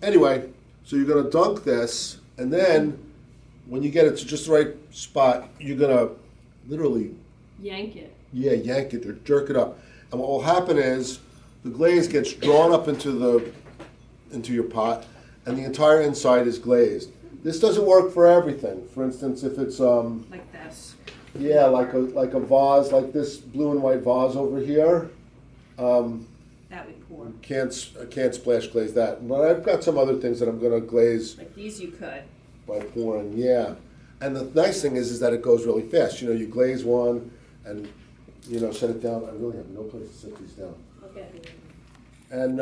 Anyway, so you're gonna dunk this, and then when you get it to just the right spot, you're gonna literally yank it. Yeah, yank it or jerk it up. And what will happen is the glaze gets drawn up into your pot, and the entire inside is glazed. This doesn't work for everything. For instance, if it's like this. Yeah, like a vase, like this blue and white vase over here. That we pour. I can't splash glaze that. But I've got some other things that I'm going to glaze. Like these you could. By pouring, yeah. And the nice thing is that it goes really fast. You know, you glaze one and, you know, set it down. I really have no place to set these down. Okay. And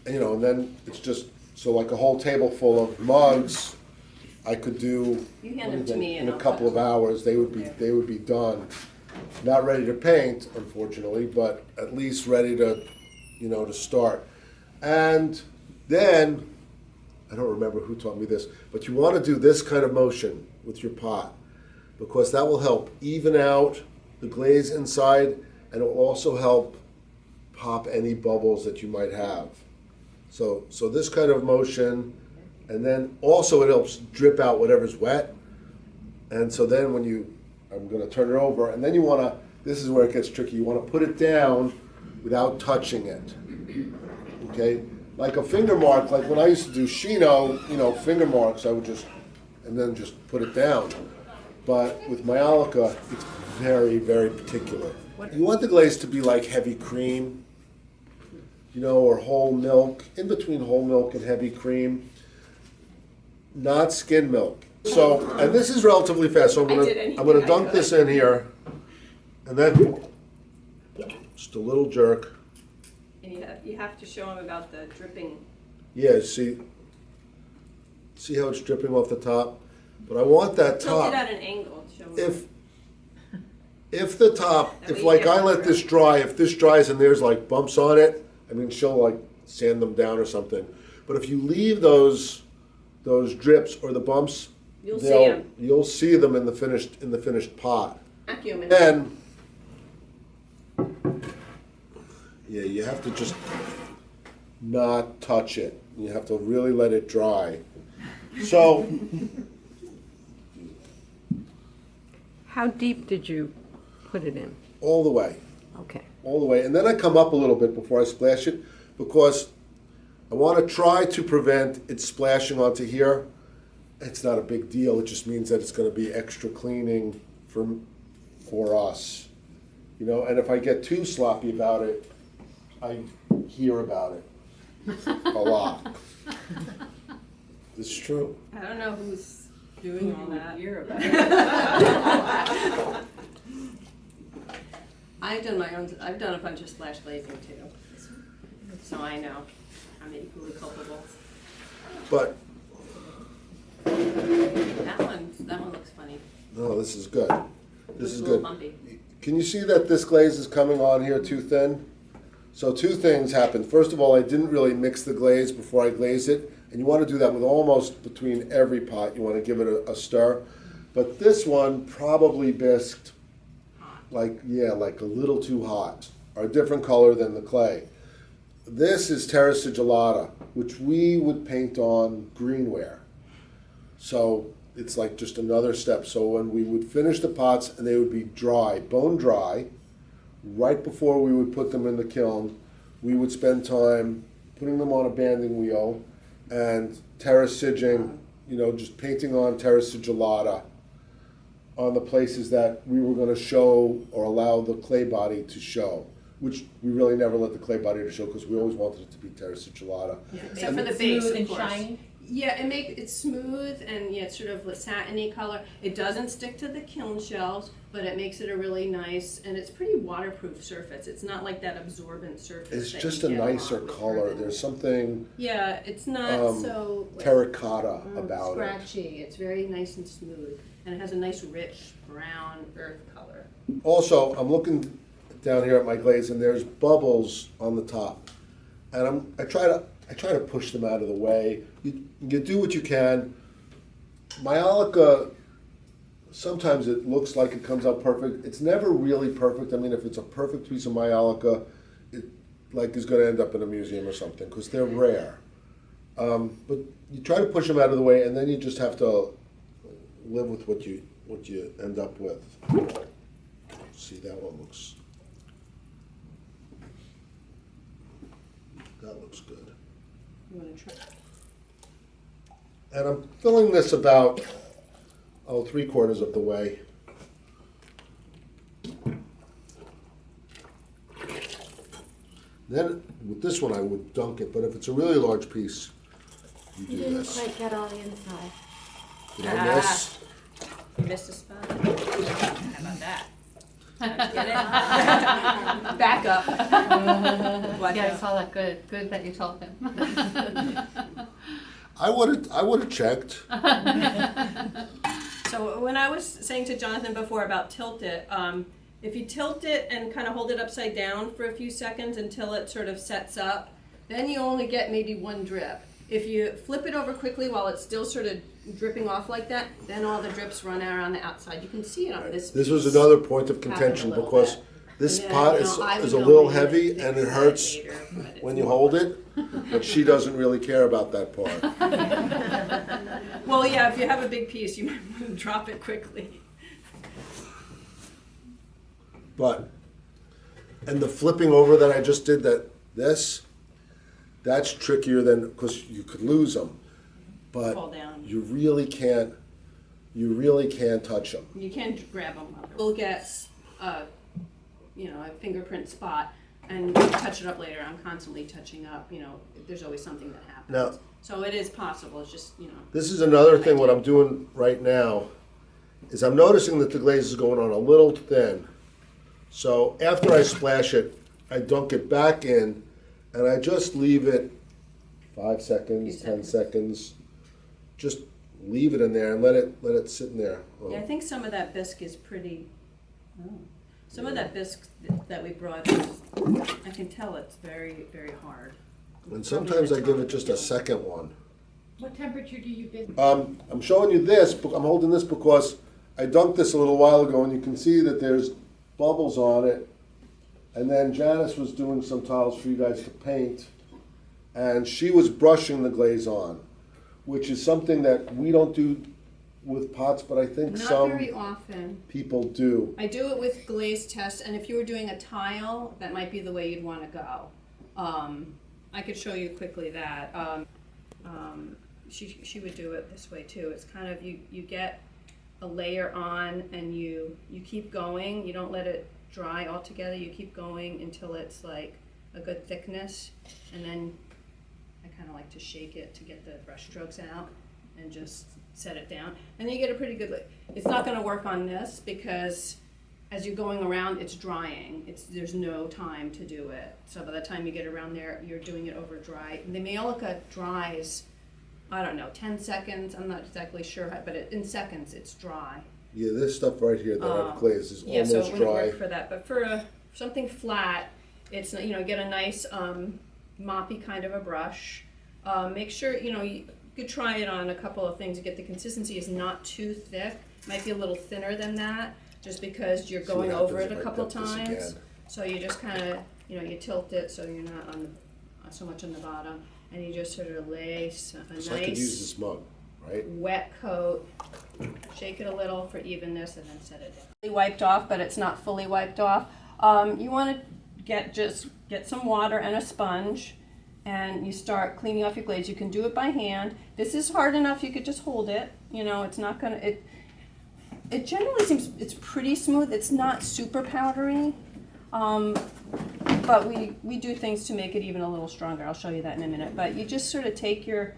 you know, and then it's just, so like a whole table full of mugs, I could do you hand them to me in a couple of hours. They would be done. Not ready to paint, unfortunately, but at least ready to, you know, to start. And then, I don't remember who taught me this, but you want to do this kind of motion with your pot, because that will help even out the glaze inside, and it will also help pop any bubbles that you might have. So this kind of motion, and then also it helps drip out whatever's wet. And so then when I'm going to turn it over, and then you want to, this is where it gets tricky, you want to put it down without touching it, okay? Like a finger mark, like when I used to do Shino, you know, finger marks, I would just, and then just put it down. But with Maiolica, it's very, very particular. You want the glaze to be like heavy cream, you know, or whole milk, in between whole milk and heavy cream, not skim milk. So, and this is relatively fast, so I'm gonna dunk this in here, and then just a little jerk. And you have to show them about the dripping. Yeah, see how it's dripping off the top? But I want that top. Tilt it at an angle. Show them. If the top, if like I let this dry, if this dries and there's like bumps on it, I mean, she'll like sand them down or something. But if you leave those drips or the bumps, you'll see them in the finished pot. And yeah, you have to just not touch it. You have to really let it dry. So, how deep did you put it in? All the way. Okay. All the way. And then I come up a little bit before I splash it, because I want to try to prevent it splashing onto here. It's not a big deal. It just means that it's going to be extra cleaning for us. You know, and if I get too sloppy about it, I hear about it a lot. It's true. I don't know who's doing all that. Hear about it. I've done a bunch of splash glazing too, so I know I'm equally culpable. But that one looks funny. No, this is good. This is good. Lumpy. Can you see that this glaze is coming on here too thin? So two things happened. First of all, I didn't really mix the glaze before I glazed it, and you want to do that with almost between every pot. You want to give it a stir. But this one probably bisqued like a little too hot, or a different color than the clay. This is terra sigillata, which we would paint on greenware. So it's like just another step. So when we would finish the pots and they would be dry, bone dry, right before we would put them in the kiln, we would spend time putting them on a banding wheel and terra sigging, you know, just painting on terra sigillata on the places that we were going to show or allow the clay body to show, which we really never let the clay body to show because we always wanted it to be terra sigillata. Yeah, except for the base, of course. Shiny. Yeah, it's smooth and yeah, it's sort of a satiny color. It doesn't stick to the kiln shelves, but it makes it a really nice, and it's pretty waterproof surface. It's not like that absorbent surface. It's just a nicer color. There's something. Yeah, it's not so terracotta about scratchy. It's very nice and smooth, and it has a nice rich brown earth color. Also, I'm looking down here at my glaze, and there's bubbles on the top, and I try to push them out of the way. You do what you can. Maiolica, sometimes it looks like it comes out perfect. It's never really perfect. I mean, if it's a perfect piece of Maiolica, like is going to end up in a museum or something, because they're rare. But you try to push them out of the way, and then you just have to live with what you end up with. See, that one looks good. You want to try? And I'm filling this about 3/4 of the way. Then with this one I would dunk it, but if it's a really large piece, you do didn't this. quite get all the inside. Did I miss? You missed a spot. How about that? Get it? Back up. Yeah, I saw that. Good that you told him. I would have checked. So when I was saying to Jonathan before about tilt it, if you tilt it and kind of hold it upside down for a few seconds until it sort of sets up, then you only get maybe one drip. If you flip it over quickly while it's still sort of dripping off like that, then all the drips run out on the outside. You can see it on this This was piece. another point of contention, Happened a because little bit. this And then, pot you is know, I would a know little maybe heavy fix and it that hurts later, but it's when you more- hold it, but she doesn't really care about that part. Well, yeah, if you have a big piece, you might want to drop it quickly. But, and the flipping over that I just did, that's trickier than, because you could lose them. But Fall down. you really can't touch them. You can grab them up. We'll get a fingerprint spot and touch it up later. I'm constantly touching up, there's always something that happens. Now- So it is possible, it's just, This is another thing, what I'm doing right now, is I'm noticing that the glaze is going on a little thin. So after I splash it, I dunk it back in, and I just leave it 5 seconds, 10 seconds. Just leave it in there and let it sit in there. Oh. Yeah, I think some of that bisque is pretty, some of that bisque that we brought, I can tell it's very, very hard. And sometimes I give it just a second one. What temperature do you get? I'm showing you this, I'm holding this because I dunked this a little while ago, and you can see that there's bubbles on it. And then Janice was doing some tiles for you guys to paint, and she was brushing the glaze on, which is something that we don't do with pots, but I think Not very often. people do. I do it with glaze test, and if you were doing a tile, that might be the way you'd want to go. I could show you quickly that. She would do it this way too. It's kind of, you get a layer on and you keep going. You don't let it dry altogether. You keep going until it's like a good thickness, and then I kind of like to shake it to get the brush strokes out and just set it down. And then you get a pretty good look. It's not going to work on this because as you're going around, it's drying. There's no time to do it. So by the time you get around there, you're doing it over dry. And the Maiolica dries, I don't know, 10 seconds. I'm not exactly sure, but in seconds, it's dry. Yeah, this stuff right here that I've glazed is Yeah, so it almost wouldn't dry. work for that. But for something flat, it's, get a nice moppy kind of a brush. Make sure, you could try it on a couple of things to get the consistency is not too thick. Might be a little thinner than that, just because you're going over it a couple times. So you just kind of, you tilt it so you're not so much on the bottom, and you just sort of lay a So I could use nice this mug, right? wet coat, shake it a little for evenness, and then set it down. Fully wiped off, but it's not fully wiped off. You want to get some water and a sponge, and you start cleaning off your glaze. You can do it by hand. This is hard enough, you could just hold it. It's not gonna, it generally seems, it's pretty smooth. It's not super powdery, but we do things to make it even a little stronger. I'll show you that in a minute. But you just sort of take your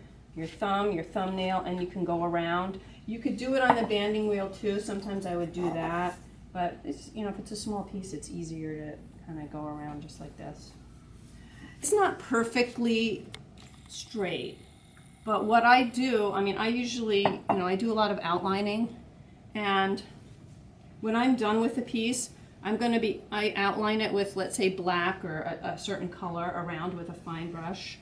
thumb, your thumbnail, and you can go around. You could do it on the banding wheel too. Sometimes I would do that, but it's, if it's a small piece, it's easier to kind of go around just like this. It's not perfectly straight, but what I do, I usually, I do a lot of outlining, and when I'm done with the piece, I outline it with, let's say, black or a certain color around with a fine brush,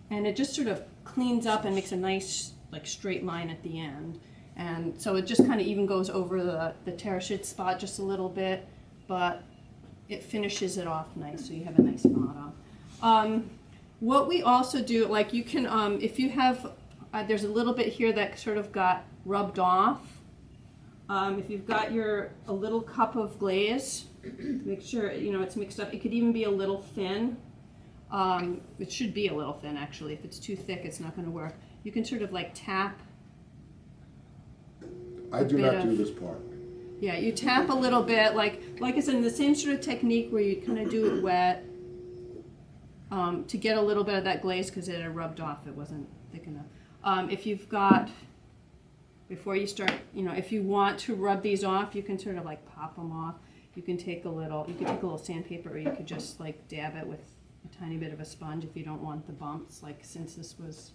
and it just sort of cleans up and makes a nice, straight line at the end. And so it just kind of even goes over the terraced spot just a little bit, but it finishes it off nice, so you have a nice bottom. What we also do, like you can, if you have, there's a little bit here that sort of got rubbed off. If you've got a little cup of glaze, make sure, you know, it's mixed up. It could even be a little thin. It should be a little thin, actually. If it's too thick, it's not going to work. You can sort of like tap. I do not do this part. Yeah, you tap a little bit, like I said, in the same sort of technique where you kind of do it wet to get a little bit of that glaze because it had rubbed off. It wasn't thick enough. If you've got, before you start, you know, if you want to rub these off, you can sort of like pop them off. You can take a little sandpaper, or you could just like dab it with a tiny bit of a sponge if you don't want the bumps, like since this was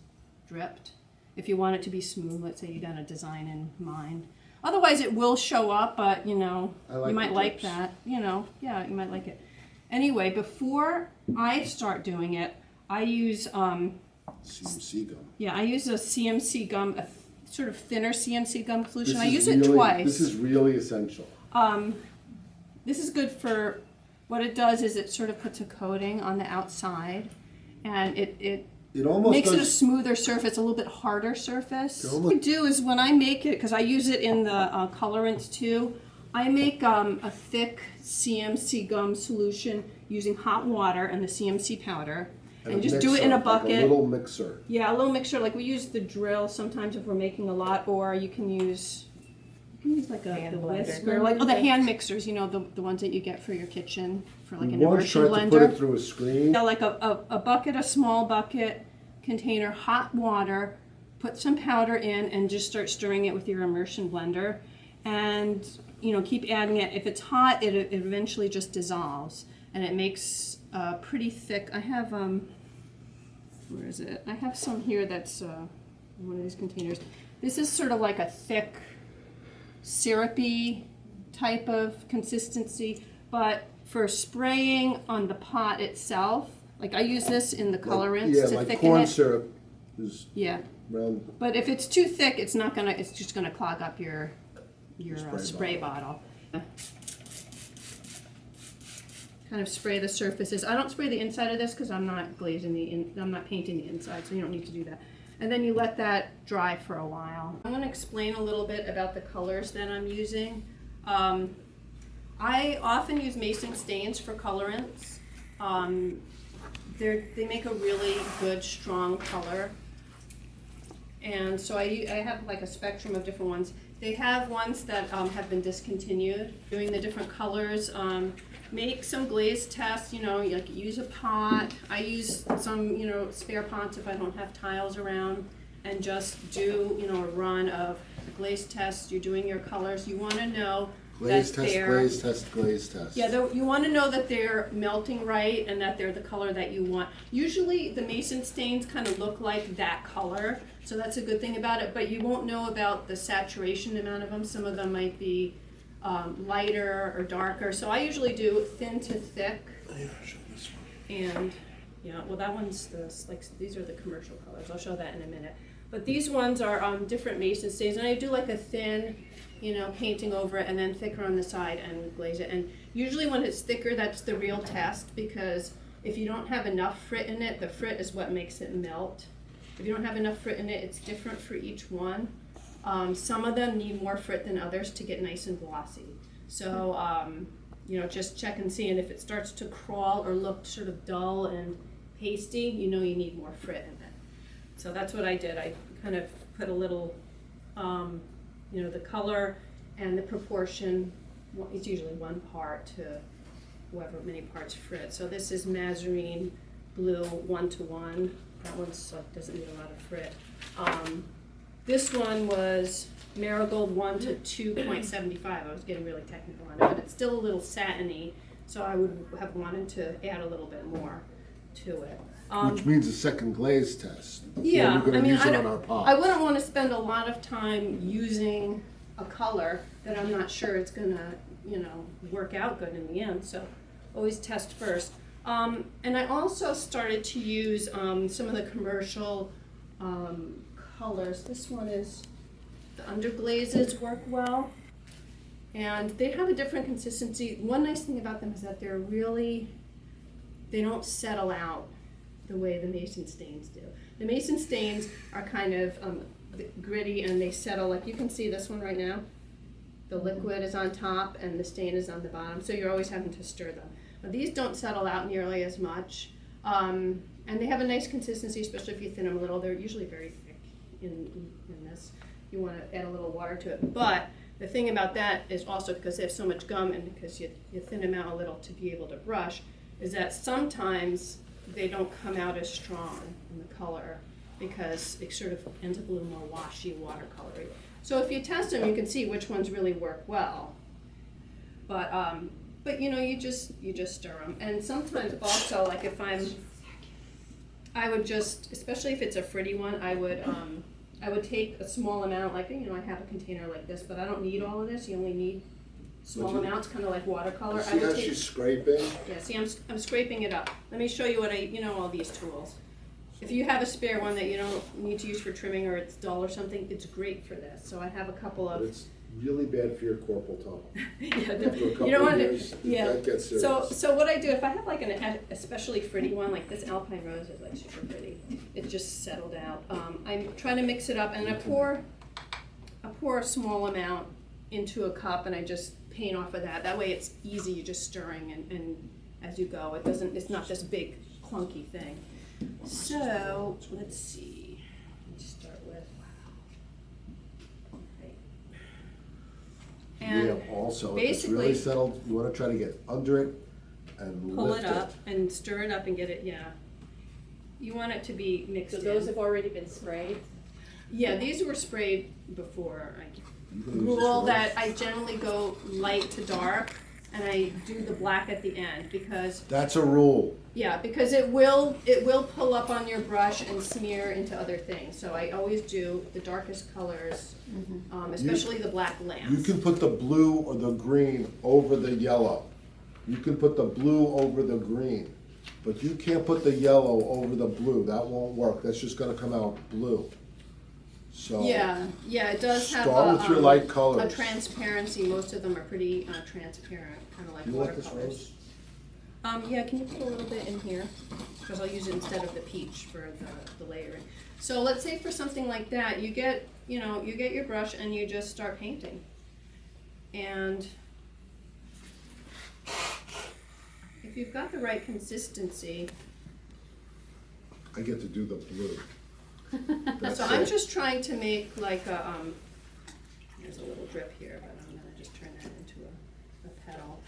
dripped. If you want it to be smooth, let's say you got a design in mind. Otherwise it will show up, but you know, you might like that. You know, yeah, you might like it. Anyway, before I start doing it, I use CMC gum. Yeah, I use a CMC gum, a sort of thinner CMC gum solution. I use it twice. This is really essential. This is good for, what it does is it sort of puts a coating on the outside, and it almost makes it a smoother surface, a little bit harder surface. What I do is when I make it, because I use it in the colorants too, I make a thick CMC gum solution using hot water and the CMC powder, and just do it in a bucket. Like a little mixer. Yeah, a little mixer. Like we use the drill sometimes if we're making a lot, or you can use like a whisk, or like the hand mixers. You know, the ones that you get for your kitchen for like an immersion blender. Once tried to put it through a screen. Yeah, like a bucket, a small bucket container, hot water. Put some powder in and just start stirring it with your immersion blender, and you know, keep adding it. If it's hot, it eventually just dissolves, and it makes pretty thick. I have where is it? I have some here that's one of these containers. This is sort of like a thick, syrupy type of consistency, but for spraying on the pot itself, like I use this in the colorants to thicken it. Corn syrup is round. But if it's too thick, it's not gonna. It's just gonna clog up your spray bottle. Kind of spray the surfaces. I don't spray the inside of this because I'm not glazing I'm not painting the inside, so you don't need to do that. And then you let that dry for a while. I'm going to explain a little bit about the colors that I'm using. I often use Mason stains for colorants. They make a really good, strong color. And so I have like a spectrum of different ones. They have ones that have been discontinued. Doing the different colors. Make some glaze tests, you know, like use a pot. I use some, you know, spare pots if I don't have tiles around, and just do, you know, a run of glaze tests. You're doing your colors. You want to know glaze test. Yeah, you want to know that they're melting right and that they're the color that you want. Usually the Mason stains kind of look like that color, so that's a good thing about it, but you won't know about the saturation amount of them. Some of them might be lighter or darker. So I usually do thin to thick. Yeah, I'll show this one. And yeah, well that one's these are the commercial colors. I'll show that in a minute. But these ones are different Mason stains, and I do like a thin, you know, painting over it, and then thicker on the side and glaze it. And usually when it's thicker, that's the real test, because if you don't have enough frit in it, the frit is what makes it melt. If you don't have enough frit in it, it's different for each one. Some of them need more frit than others to get nice and glossy. So, you know, just check and see, and if it starts to crawl or look sort of dull and pasty, you know you need more frit in it. So that's what I did. I kind of put a little, you know, the color and the proportion, it's usually 1 part to however many parts frit. So this is Mazarine Blue 1:1. That one's doesn't need a lot of frit. This one was Marigold 1 to 2.75. I was getting really technical on it, but it's still a little satiny, so I would have wanted to add a little bit more to it. Which means a second glaze test. Yeah, we're going to use it on our pot. I wouldn't want to spend a lot of time using a color that I'm not sure it's going to, you know, work out good in the end. So always test first. And I also started to use some of the commercial colors. This one is, the underglazes work well, and they have a different consistency. One nice thing about them is that they don't settle out. the way the Mason stains do. The Mason stains are kind of gritty and they settle, like you can see this one right now. The liquid is on top and the stain is on the bottom, so you're always having to stir them. Now, these don't settle out nearly as much, and they have a nice consistency, especially if you thin them a little. They're usually very thick in this. You want to add a little water to it, but the thing about that is also because they have so much gum and because you thin them out a little to be able to brush, is that sometimes they don't come out as strong in the color because it sort of ends up a little more washy, watercolory. So if you test them, you can see which ones really work well. But you know, you just stir them. And sometimes also, like if I would just, especially if it's a fritty one, I would take a small amount, like, you know, I have a container like this, but I don't need all of this. You only need small amounts, kind of like watercolor. See how she's scraping? Yeah, see, I'm scraping it up. Let me show you what all these tools. If you have a spare one that you don't need to use for trimming or it's dull or something, it's great for this. So I have a couple of... But it's really bad for your corporal tunnel. Yeah, After a couple you don't want years, to... Yeah. that gets serious. So what I do, if I have like an especially fritty one, like this Alpine Rose is like super pretty. It just settled out. I'm trying to mix it up and I pour a small amount into a cup and I just paint off of that. That way it's easy, you're just stirring and as you go. It's not this big clunky thing. So let's see. Let's start with. Okay. And yeah, also, if it's really basically settled, you want to try to get under it and pull lift it up and stir it up and get it. Yeah. You want it to be mixed. So those have already been sprayed? Yeah, these were sprayed before. You can use Rule this that I generally go light to dark and I do the black at the end because That's a rule. yeah, because it will pull up on your brush and smear into other things. So I always do the darkest colors, especially the black lamps. You can put the blue or the green over the yellow. You can put the blue over the green. But you can't put the yellow over the blue. That won't work. That's just gonna come out blue. So Yeah, it does have start with your light colors. a transparency. Most of them are pretty transparent, kind of like You want this watercolors. rose? Yeah, can you put a little bit in here? Because I'll use it instead of the peach for the layering. So let's say for something like that, you get your brush and you just start painting. And if you've got the right consistency. I get to do the blue. That's So I'm it. just trying to make like a, there's a little drip here, but I'm gonna just turn that into a petal.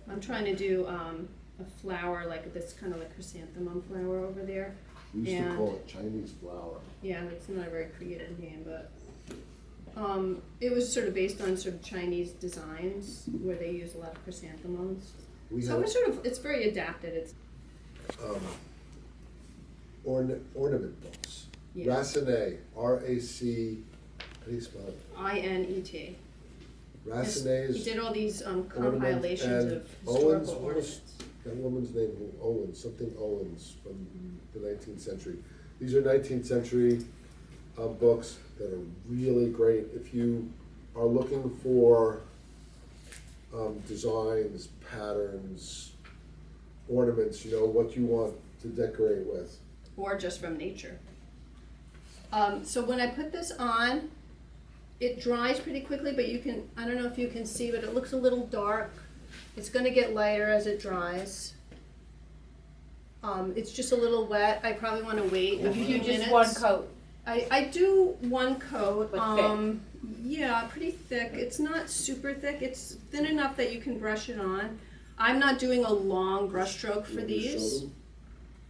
I'm trying to do a flower, like this kind of like chrysanthemum flower over there. We used to call it Chinese flower. Yeah, it's not a very creative name, but it was sort of based on sort of Chinese designs where they use a lot of chrysanthemums. So it's very adapted. It's ornament books. yeah. Racinet, R-A-C, how do you spell it? I-N-E-T. Racinet's He did all these ornament, compilations and of Owens, historical what was ornaments. that woman's name? Owens, something Owens from the 19th century. These are 19th century books that are really great. If you are looking for designs, patterns, ornaments, you know, what you want to decorate with. Or just from nature. So when I put this on, it dries pretty quickly, but you can, I don't know if you can see, but it looks a little dark. It's gonna get lighter as it dries. It's just a little wet. I probably wanna wait a few You minutes. just one coat. I do one coat. But thick. Yeah, pretty thick. It's not super thick. It's thin enough that you can brush it on. I'm not doing a long brush stroke for You want me to show these. them?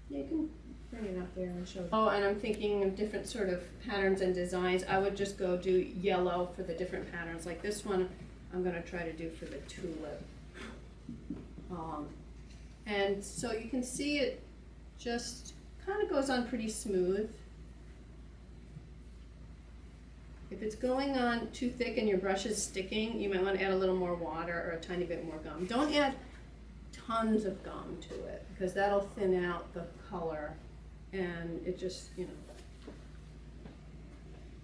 Yeah, you can bring it up there and show. Oh, and I'm thinking of different sort of patterns and designs. I would just go do yellow for the different patterns. Like this one, I'm gonna try to do for the tulip. And so you can see it just kind of goes on pretty smooth. If it's going on too thick and your brush is sticking, you might want to add a little more water or a tiny bit more gum. Don't add tons of gum to it because that'll thin out the color and it just, you know.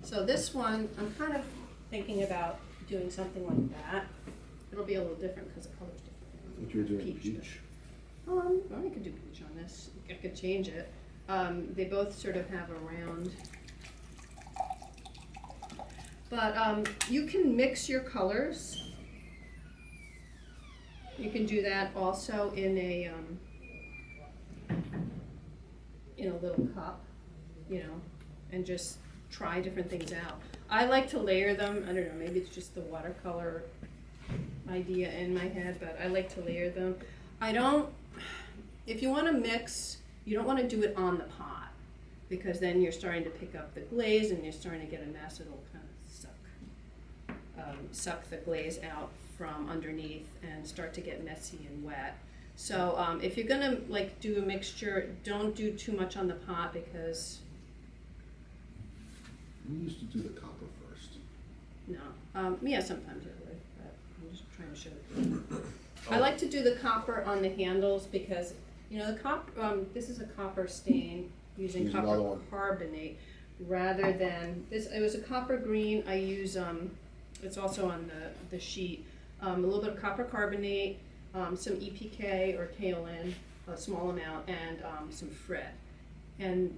So this one, I'm kind of thinking about doing something like that. It'll be a little different because the color's different. I think you're doing Peach. peach. Well, I could do peach on this. I could change it. They both sort of have a round. But you can mix your colors. You can do that also in a little cup, you know, and just try different things out. I like to layer them. I don't know, maybe it's just the watercolor idea in my head, but I like to layer them. If you want to mix, you don't want to do it on the pot, because then you're starting to pick up the glaze and you're starting to get a mess. It'll kind of suck the glaze out from underneath and start to get messy and wet. So if you're gonna like do a mixture, don't do too much on the pot, because We used to do the copper first. no, yeah, sometimes I would, but I'm just trying to show you. I like to do the copper on the handles because, you know, the copper, this is a copper stain using Use copper another one. carbonate rather than this. It was a copper green. I use it's also on the sheet. A little bit of copper carbonate, some EPK or kaolin, a small amount, and some frit. And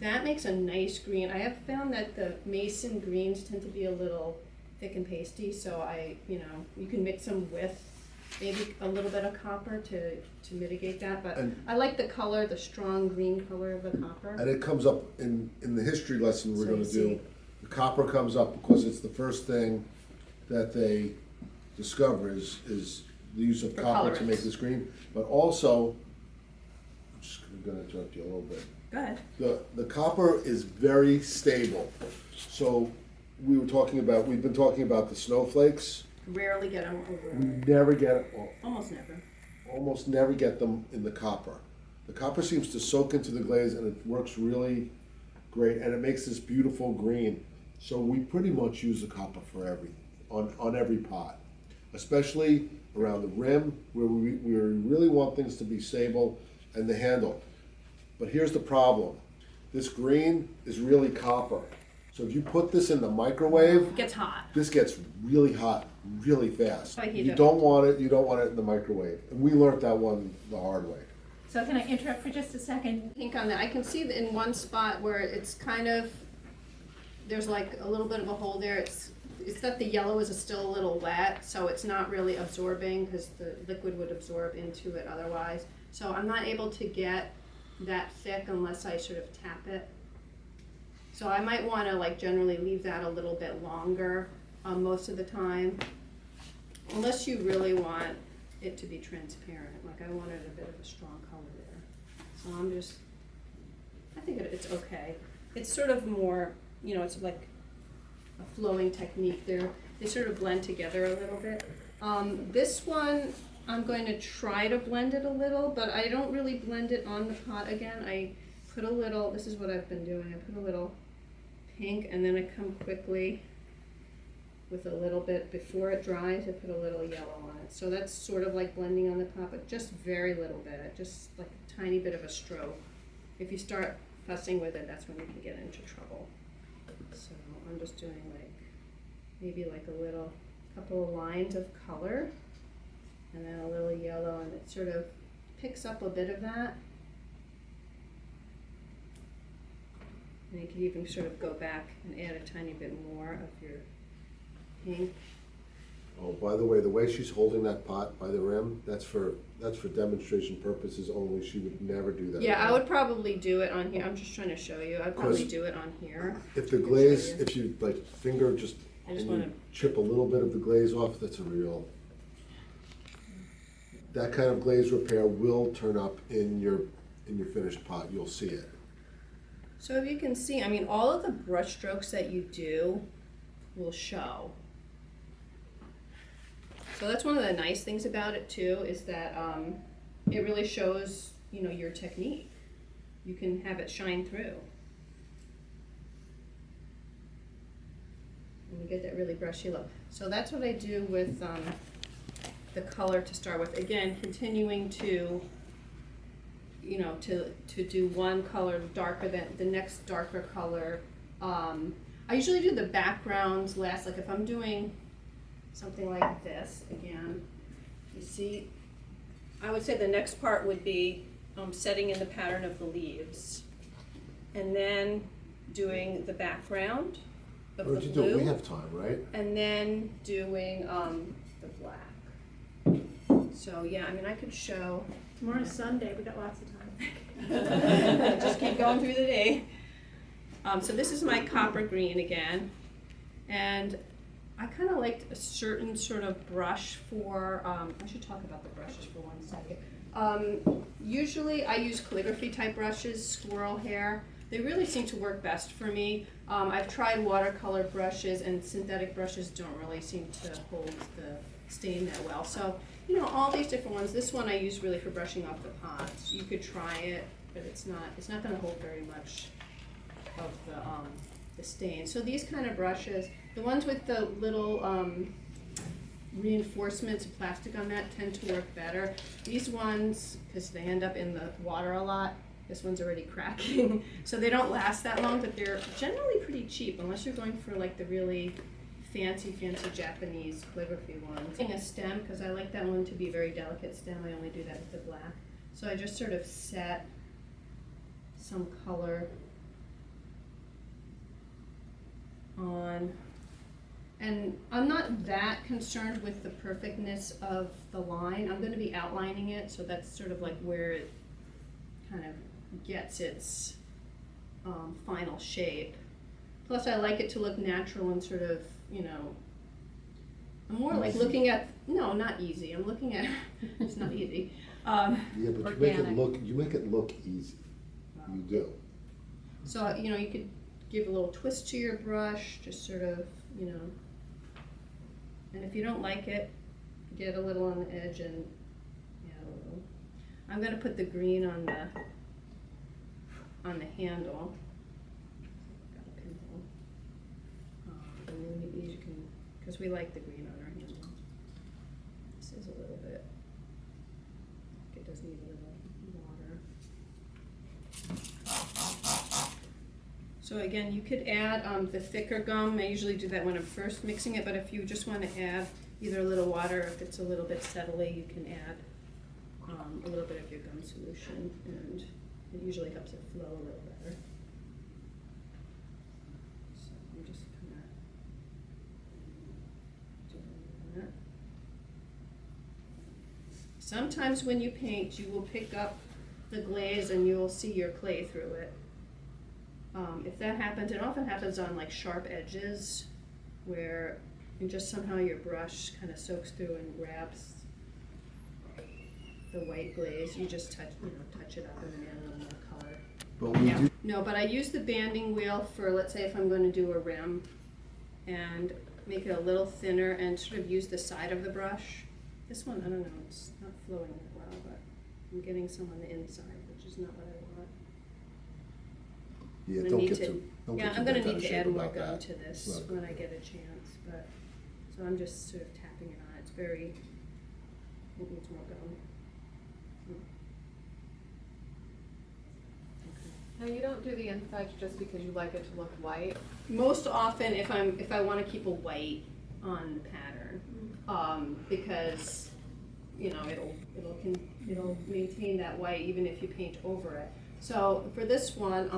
that makes a nice green. I have found that the mason greens tend to be a little thick and pasty, so you can mix them with maybe a little bit of copper to mitigate that. But I like the color, the strong green color of the copper. And it comes up in the history lesson we're So gonna you do. see. The copper comes up because it's the first thing that they discover is the use of For copper to colorants. make this green. But also, I'm just gonna interrupt you a little bit. Go ahead. The copper is very stable. So we've been talking about the snowflakes. Rarely get them We over. never get, Almost never. get them in the copper. The copper seems to soak into the glaze and it works really great, and it makes this beautiful green. So we pretty much use the copper for on every pot, especially around the rim where we really want things to be stable, and the handle. But here's the problem. This green is really copper. So if you put this in the microwave, It gets hot. this gets really hot really fast. I heat You it. don't want it in the microwave. And we learned that one the hard way. So can I interrupt for just a second? Pink on that. I can see that in one spot where it's kind of, there's like a little bit of a hole there. It's that the yellow is still a little wet, so it's not really absorbing because the liquid would absorb into it otherwise. So I'm not able to get that thick unless I sort of tap it. So I might want to like generally leave that a little bit longer most of the time, unless you really want it to be transparent. Like I wanted a bit of a strong color there. So I think it's okay. It's sort of more, it's like a flowing technique there. They sort of blend together a little bit. This one, I'm going to try to blend it a little, but I don't really blend it on the pot again. I put a little, this is what I've been doing, I put a little pink and then I come quickly with a little bit, before it dries, I put a little yellow on it. So that's sort of like blending on the pot, but just very little bit, just like a tiny bit of a stroke. If you start fussing with it, that's when you can get into trouble. So I'm just doing like, maybe like a couple of lines of color and then a little yellow, and it sort of picks up a bit of that. And you can even sort of go back and add a tiny bit more of your pink. Oh, by the way she's holding that pot by the rim, that's for demonstration purposes only. She would never do that. Yeah, I would probably do it on here. I'm just trying to show you. I'd probably do it on here. If the glaze, if you like finger just, I just and you wanna- chip a little bit of the glaze off, that's that kind of glaze repair will turn up in your finished pot. You'll see it. So if you can see, I mean, all of the brush strokes that you do will show. So that's one of the nice things about it too, is that it really shows, your technique. You can have it shine through. And you get that really brushy look. So that's what I do with the color to start with. Again, continuing to do one color darker than the next darker color. I usually do the backgrounds last, like if I'm doing something like this, again, you see, I would say the next part would be setting in the pattern of the leaves. and then doing the background of What the did you blue. do? We have time, right? And then doing the black. So yeah, I mean I could show. Tomorrow's Sunday, we got lots of time. Just keep going through the day. So this is my copper green again, and I kind of liked a certain sort of brush for. I should talk about the brushes for 1 second. Usually I use calligraphy type brushes, squirrel hair. They really seem to work best for me. I've tried watercolor brushes, and synthetic brushes don't really seem to hold the stain that well. So, you know, all these different ones. This one I use really for brushing off the pots. You could try it, but it's not going to hold very much of the stain. So these kind of brushes, the ones with the little reinforcements of plastic on that tend to work better. These ones, because they end up in the water a lot, this one's already cracking, so they don't last that long, but they're generally pretty cheap unless you're going for like the really fancy Japanese calligraphy ones. A stem, because I like that one to be a very delicate stem. I only do that with the black. So I just sort of set some color on, and I'm not that concerned with the perfectness of the line. I'm going to be outlining it, so that's sort of like where it kind of gets its final shape. Plus I like it to look natural and sort of, you know, I'm more like looking at, no, not easy. I'm looking at, it's not easy. Yeah, but organic. you make it look easy. You do. So, you know, you could give a little twist to your brush, just sort of, you know, and if you don't like it, get a little on the edge and, yeah, a little. I'm going to put the green on the handle. Got a pinhole. And then you can, because we like the green on our handle. This is a little bit, it does need a little water. So again, you could add the thicker gum. I usually do that when I'm first mixing it, but if you just want to add either a little water, if it's a little bit settly, you can add a little bit of your gum solution, and it usually helps it flow a little better. So I'm just kind of doing that. Sometimes when you paint, you will pick up the glaze and you will see your clay through it. If that happens, it often happens on like sharp edges where you just somehow your brush kind of soaks through and grabs the white glaze. You just touch it up and add a little more color. But we do. No, but I use the banding wheel for, let's say if I'm going to do a rim, and make it a little thinner and sort of use the side of the brush. This one, I don't know, it's not flowing that well, but I'm getting some on the inside, which is not what I want. Yeah, I'm don't gonna get need too. Don't yeah, get too I'm going to bent out need of to shape add more about gum that. to this Right. when I get a chance, but so I'm just sort of tapping it on. It's very, it needs more gum. Now you don't do the insides just because you like it to look white. Most often, if I want to keep a white on the pattern, because you know it'll maintain that white even if you paint over it. So for this one,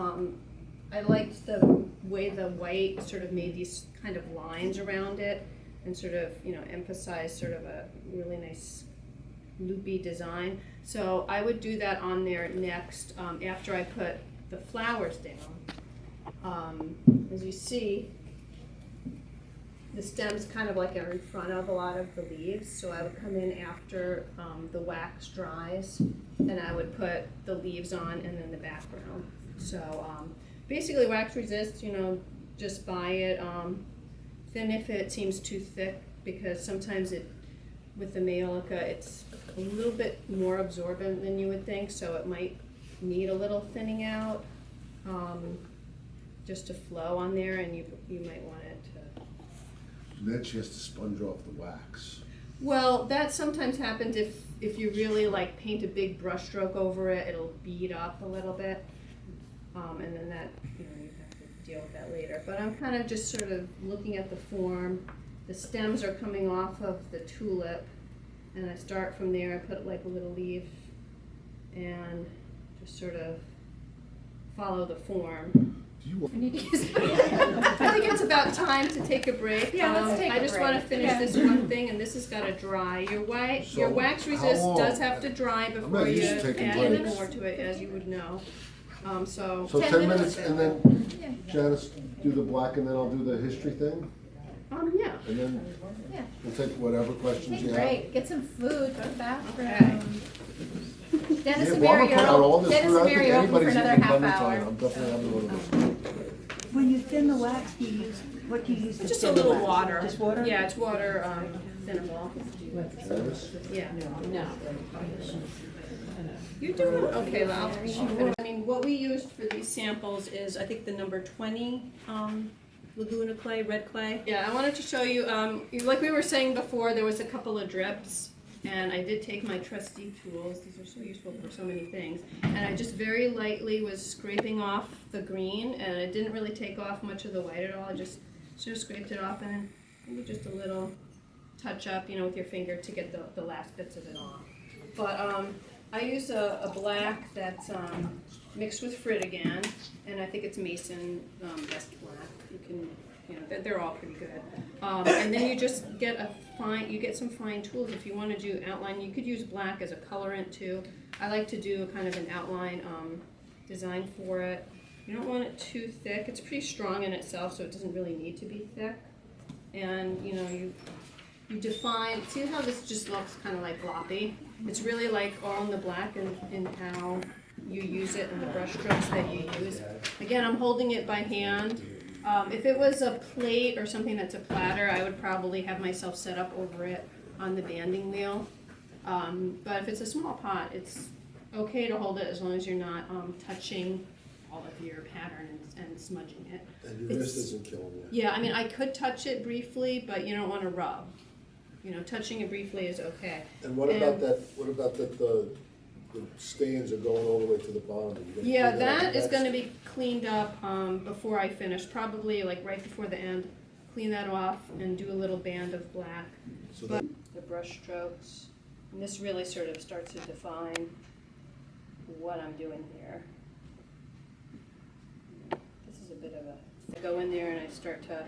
I liked the way the white sort of made these kind of lines around it and sort of emphasize sort of a really nice loopy design. So I would do that on there next after I put the flowers down. As you see, the stem's kind of like are in front of a lot of the leaves, so I would come in after the wax dries, and I would put the leaves on and then the background. So basically wax resist, just buy it thin if it seems too thick, because sometimes with the Maiolica it's a little bit more absorbent than you would think, so it might need a little thinning out just to flow on there, and you might want it to. And then she has to sponge off the wax. Well, that sometimes happens if you really like paint a big brush stroke over it, it'll bead up a little bit, and then that you have to deal with that later. But I'm kind of just sort of looking at the form. The stems are coming off of the tulip, and I start from there. I put like a little leaf and just sort of follow the form. Do you want? I need to use I think it's about time to take a break. Yeah, let's take I a just break. want to finish this one thing, and this has got to dry. Your So, wax how resist long? does have to dry not before you used add to taking any breaks. more to it, as you would know. So 10 minutes, and then Yeah. Janice do the black, and then I'll do the history thing, yeah. and then Yeah. we'll take whatever questions Take you a have. break, get some food, go to the bathroom. Okay. Dennis Yeah, and well, I'm Mary gonna put out all are this Dennis food. I and think Mary are open for anybody's another eating half clementine. hour. I'm definitely having one of those. When you thin the wax, do you use, what do you use to Just a thin the little wax? water. Just water? Yeah, it's water thinnable. Janice? Yeah. No. You're doing okay, Val. I mean, what we used for these samples is, I think, the number 20 Laguna clay, red clay. Yeah, I wanted to show you, like we were saying before, there was a couple of drips, and I did take my trusty tools. These are so useful for so many things. And I just very lightly was scraping off the green, and it didn't really take off much of the white at all. I just sort of scraped it off, and maybe just a little touch up, you know, with your finger to get the last bits of it off. But I use a black that's mixed with Frit again, and I think it's Mason Best Black. You can, you know, they're all pretty good. And then you just get some fine tools. If you want to do outline, you could use black as a colorant too. I like to do kind of an outline design for it. You don't want it too thick. It's pretty strong in itself, so it doesn't really need to be thick. And you know, you define, see how this just looks kind of like floppy? It's really like all in the black in how you use it and the brush strokes that you use. Again, I'm holding it by hand. If it was a plate or something that's a platter, I would probably have myself set up over it on the banding wheel. But if it's a small pot, it's okay to hold it as long as you're not touching all of your pattern and smudging it. And your wrist isn't killing you. Yeah, I mean, I could touch it briefly, but you don't want to rub. You know, touching it briefly is okay. And what about that, the stains are going all the way to the bottom? Are you gonna Yeah, clean that up is next? going to be cleaned up before I finish, probably like right before the end. Clean that off and do a little band of black. So But that, the brush strokes, and this really sort of starts to define what I'm doing here. This is a bit of a, I go in there and I start to,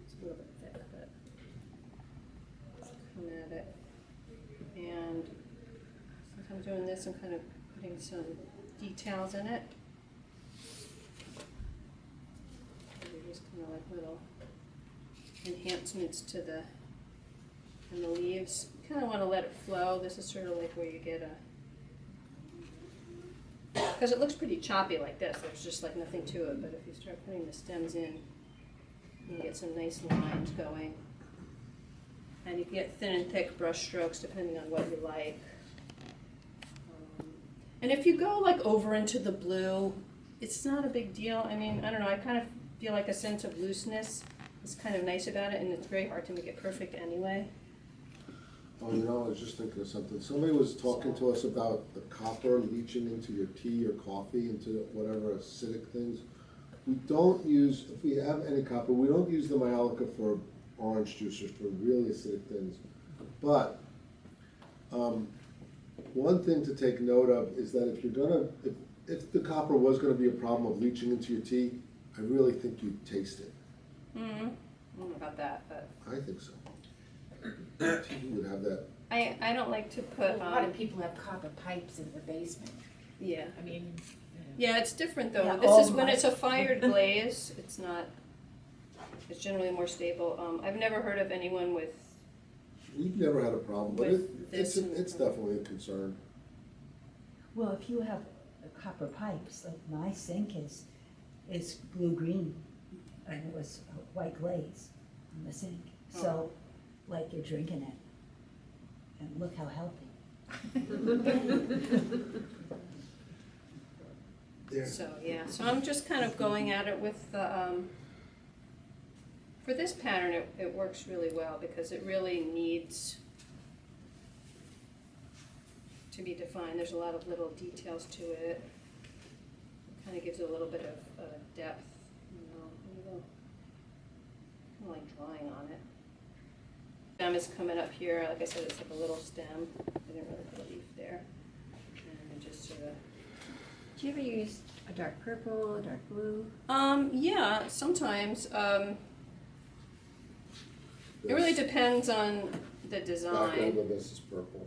it's a little bit thick, but come at it. And since I'm doing this, I'm kind of putting some details in it. They're just kind of like little enhancements to the leaves. You kind of want to let it flow. This is sort of like where you get a, because it looks pretty choppy like this. There's just like nothing to it. But if you start putting the stems in, you can get some nice lines going. And you can get thin and thick brush strokes depending on what you like. And if you go like over into the blue, it's not a big deal. I mean, I don't know, I kind of feel like a sense of looseness is kind of nice about it, and it's very hard to make it perfect anyway. oh, you know, I was just thinking of something. Somebody was talking to us about the copper leaching into your tea or coffee, into whatever acidic things. We don't use, if we have any copper, we don't use the Maiolica for orange juice or for really acidic things. But one thing to take note of is that if you're gonna, if the copper was gonna be a problem of leaching into your tea, I really think you'd taste it. I don't know about that, but I think so. Tea would have that. I don't like to put, A lot of people have copper pipes in their basement. yeah. I mean, Yeah, it's different though. Yeah, This is oh when my. it's a fired glaze, it's not, it's generally more stable. I've never heard of anyone with, We've never had a problem, but With this and- it's definitely a concern. Well, if you have copper pipes, like my sink is blue-green, and it was a white glaze on the sink. So, like you're drinking it, and look how healthy. Yeah. so yeah. So I'm just kind of going at it with the, for this pattern it works really well because it really needs to be defined. There's a lot of little details to it. It kind of gives it a little bit of depth, you know, a little, kind of like drawing on it. Stem is coming up here. Like I said, it's like a little stem. I didn't really put a leaf there. And Do you ever use a dark purple, a dark blue? Yeah, sometimes. It really depends on the design. Background of this is purple.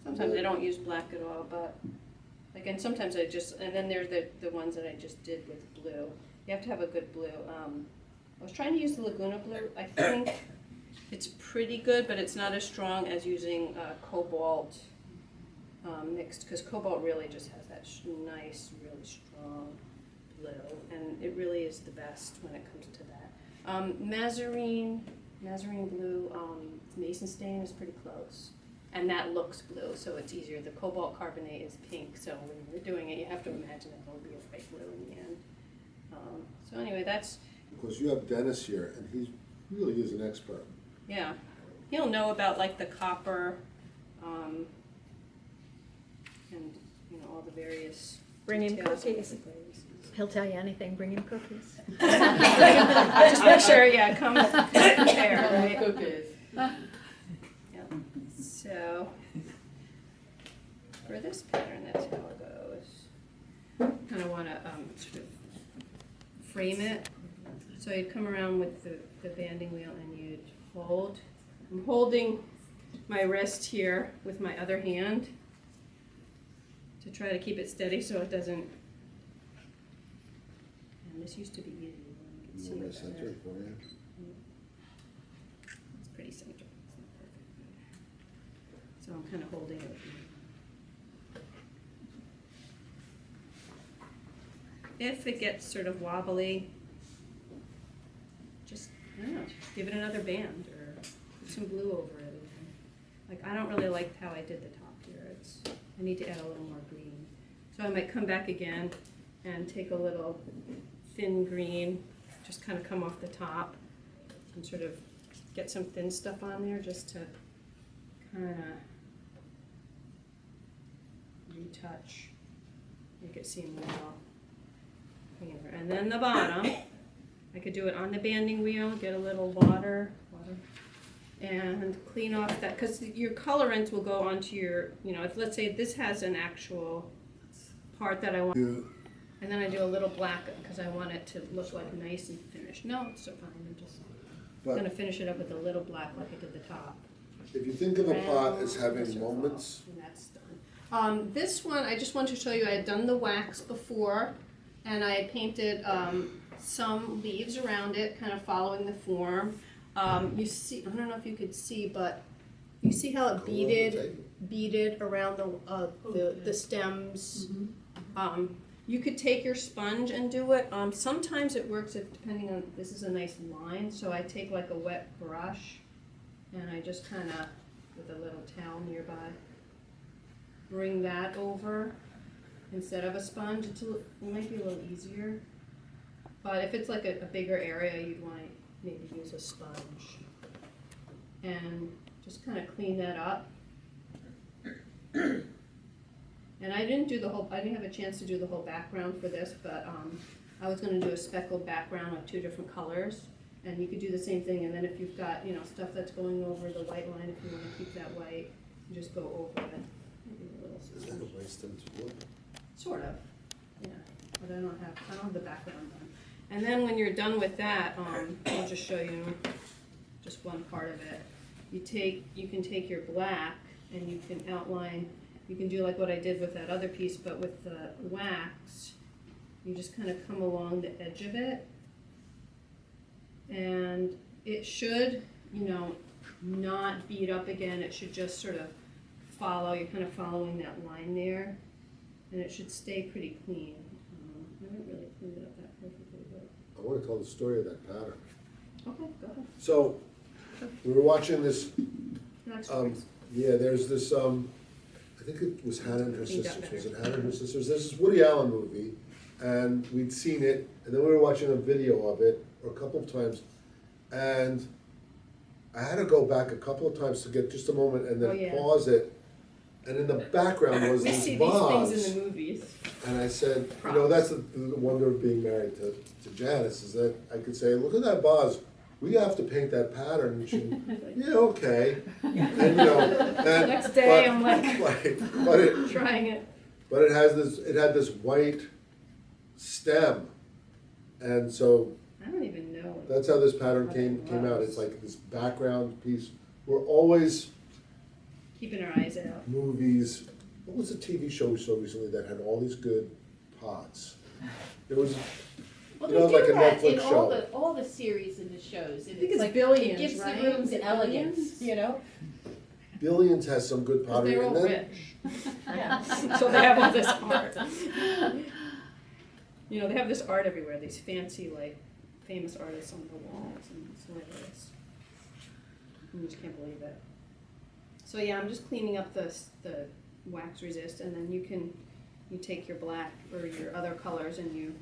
Sometimes I don't use black at all, but like, and sometimes I just, and then there's the ones that I just did with blue. You have to have a good blue. I was trying to use the Laguna blue. I think it's pretty good, but it's not as strong as using cobalt mixed, because cobalt really just has that nice, really strong blue, and it really is the best when it comes to that. Mazarine blue, Mason stain is pretty close. And that looks blue, so it's easier. The cobalt carbonate is pink, so when you're doing it, you have to imagine it will be a bright blue in the end. So anyway, that's... Because you have Dennis here, and he really is an expert. Yeah. He'll know about, like, the copper, and, you know, all the various Bring him details of cookies. the glazes. He'll tell you anything, bring him cookies. Just make sure, yeah, come prepared, right? Cookies. So, for this pattern, that's how it goes. Kind of want to sort of frame it. So you'd come around with the banding wheel and you'd hold. I'm holding my wrist here with my other hand to try to keep it steady so it doesn't. And this used to be easy. You can see it Center better. for you. It's pretty centered. It's not perfect. So I'm kind of holding it. If it gets sort of wobbly, just, I don't know, give it another band or put some glue over it. Like, I don't really like how I did the top here. I need to add a little more green. So I might come back again and take a little thin green, just kind of come off the top and sort of get some thin stuff on there just to kind of retouch, make it seem a little cleaner. And then the bottom, I could do it on the banding wheel, get a little water, and clean off that, because your colorants will go onto your, you know, if let's say this has an actual part that I want, and then I do a little black because I want it to look like nice and finished. No, it's so fine. I'm just going to finish it up with a little black like I did the top. If you think of a pot as having moments, and that's done. This one, I just wanted to show you, I had done the wax before, and I had painted some leaves around it, kind of following the form. You see, I don't know if you could see, but you see how it beaded around the stems. You could take your sponge and do it. Sometimes it works if, depending on, this is a nice line, so I take like a wet brush and I just kind of, with a little towel nearby, bring that over instead of a sponge. It might be a little easier. But if it's like a bigger area, you'd want to maybe use a sponge. And just kind of clean that up. And I didn't have a chance to do the whole background for this, but I was going to do a speckled background with 2 different colors. And you could do the same thing, and then if you've got, you know, stuff that's going over the white line, if you want to keep that white, you just go over it. Maybe a little is that a waste of wood? Sort of, yeah. But I don't have the background done. And then when you're done with that, I'll just show you just one part of it. You can take your black and you can outline. You can do like what I did with that other piece, but with the wax, you just kind of come along the edge of it. And it should, you know, not bead up again. It should just sort of follow. You're kind of following that line there. And it should stay pretty clean. I haven't really cleaned it up that perfectly, but. I want to tell the story of that pattern. Okay, go ahead. So, we were watching this, Next yeah, there's this, I think it was Hannah and her sisters. Was it Hannah and her sisters? There's this Woody Allen movie, and we'd seen it, and then we were watching a video of it, or a couple of times, and I had to go back a couple of times to get just a moment and then pause it. And in the background was this vase. These things in the movies. And I said, you know, that's the wonder of being married to Janice, is that I could say, look at that vase. We have to paint that pattern. And she, yeah, okay. And you know, Next day I'm like but trying it. but it had this white stem, and so I don't even know. that's how this pattern What came it out. was. It's like this background piece. We're always Keeping our eyes out. movies. What was the TV show we saw recently that had all these good pots? It was, Well, you know, they like do a that Netflix in show. all the series and the shows. And I think it's like, Billions, it gives right? the rooms Is it elegance, Billions? you know? Billions has some good Because pottery, they're all and then rich. Yeah. So they have all this art. You know, they have this art everywhere, these fancy, like, famous artists on the walls, and it's hilarious. You just can't believe it. So yeah, I'm just cleaning up the wax resist, and then you take your black or your other colors and you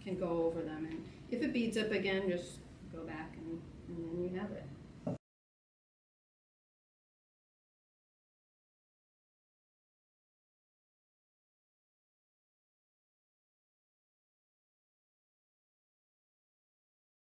can go over them. And if it beads up again, just go back and then you have it.